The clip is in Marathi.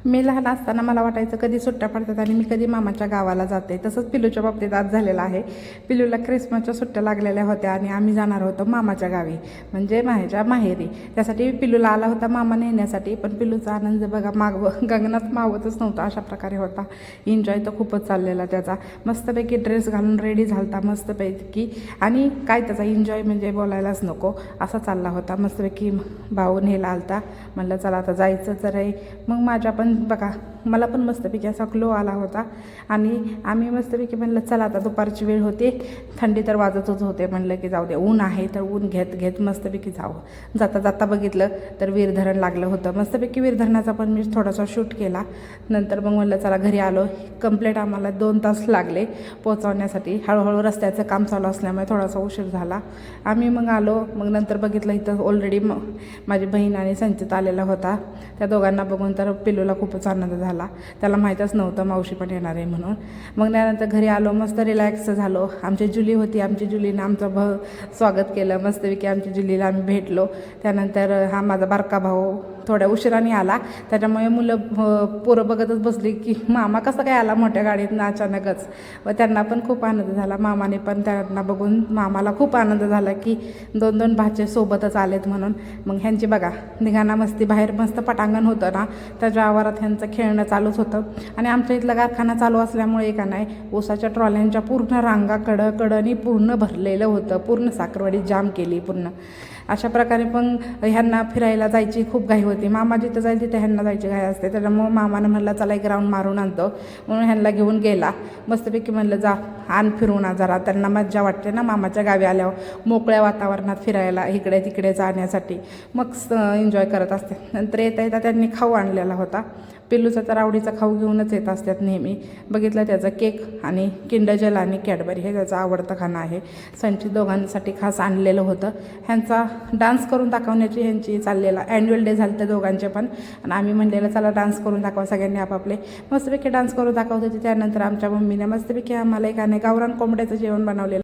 मी लहान असताना मला वाटायचं कधी सुट्ट्या पडतात आणि मी कधी मामाच्या गावाला जाते. तसंच पिलूच्या बाबतीत आज झालेलं आहे. पिलूला क्रिसमसच्या सुट्ट्या लागलेल्या होत्या आणि आम्ही जाणार होतो मामाच्या गावी, म्हणजे माझ्या माहेरी. त्यासाठी पिलूला आला होता मामा नेण्यासाठी, पण पिलूचा आनंद बघा गगनात मावतच नव्हता, अशा प्रकारे होता. एन्जॉय तर खूपच चाललेला त्याचा. मस्तपैकी ड्रेस घालून रेडी झालता मस्तपैकी, आणि काय त्याचा एन्जॉय म्हणजे बोलायलाच नको असा चालला होता. मस्तपैकी भाऊ नेला आलता, म्हणलं चला आता जायचं तर आहे. मग माझ्या पण बघा मला पण मस्तपैकी असा ग्लो आला होता आणि आम्ही मस्तपैकी म्हणलं चला आता दुपारची वेळ होते, थंडी तर वाजतच होते. म्हणलं की जाऊ दे, ऊन आहे तर ऊन घेत घेत मस्तपैकी जावं. जाता जाता बघितलं तर वीरधरण लागलं होतं. मस्तपैकी वीरधरणाचा पण मी थोडासा शूट केला. नंतर मग म्हणलं चला घरी आलो. कंप्लीट आम्हाला 2 तास लागले पोहोचवण्यासाठी. हळूहळू रस्त्याचं काम चालू असल्यामुळे थोडासा उशीर झाला. आम्ही मग आलो. मग नंतर बघितलं इथं ऑलरेडी माझी बहीण आणि संचित आलेला होता. त्या दोघांना बघून तर पिलूला खूपच आनंद झाला. त्याला माहीतच नव्हतं मावशी पण येणार आहे म्हणून. मग त्यानंतर घरी आलो, मस्त रिलॅक्स झालो. आमची जुली होती, आमची जुलीनं आमचं स्वागत केलं मस्तपैकी. आमच्या जुलीला आम्ही भेटलो. त्यानंतर हा माझा बारका भाऊ थोड्या उशिराने आला, त्याच्यामुळे मुलं पोरं बघतच बसली की मामा कसं काय आला मोठ्या गाडीतनं अचानकच. व त्यांना पण खूप आनंद झाला. मामाने पण त्यांना बघून मामाला खूप आनंद झाला की 2-2 भाचे सोबतच आलेत म्हणून. मग ह्यांची बघा निघाना मस्ती, बाहेर मस्त पटांगण होतं ना, त्याच्या आवारात ह्यांचं खेळणं चालूच होतं. आणि आमच्या इथला कारखाना चालू असल्यामुळे का नाही, ऊसाच्या ट्रॉल्यांच्या पूर्ण रांगा कडनी पूर्ण भरलेलं होतं. पूर्ण साखरवाडी जाम केली पूर्ण. अशा प्रकारे पण ह्यांना फिरायला जायची खूप घाई होती. मामा जिथं जाईल तिथे ह्यांना जायची घाई असते. त्याच्यामुळं मामानं म्हणलं चला एक राऊंड मारून आणतो, म्हणून ह्यांना घेऊन गेला. मस्तपैकी म्हणलं जा आण फिरून जरा, त्यांना मज्जा वाटते ना मामाच्या गावी आल्यावर मोकळ्या वातावरणात फिरायला, इकडे तिकडे जाण्यासाठी. मग एन्जॉय करत असते. नंतर येता येता त्यांनी खाऊ आणलेला होता. पिल्लूचा तर आवडीचा खाऊ घेऊनच येत असतात नेहमी. बघितलं त्याचा केक आणि किंडर जॉय आणि कॅडबरी हे त्याचं आवडतं खाणं आहे. संचित दोघांसाठी खास आणलेलं होतं. ह्यांचा डान्स करून दाखवण्याची ह्यांची चाललेला ॲन्युअल डे झालं त्या दोघांचे पण, आणि आम्ही म्हणलेलं चला डान्स करून दाखवा सगळ्यांनी आपापले. मस्तपैकी डान्स करून दाखवत होते. त्यानंतर आमच्या मम्मीने मस्तपैकी आम्हाला एक गावरान कोंबड्याचं जेवण बनवलेलं.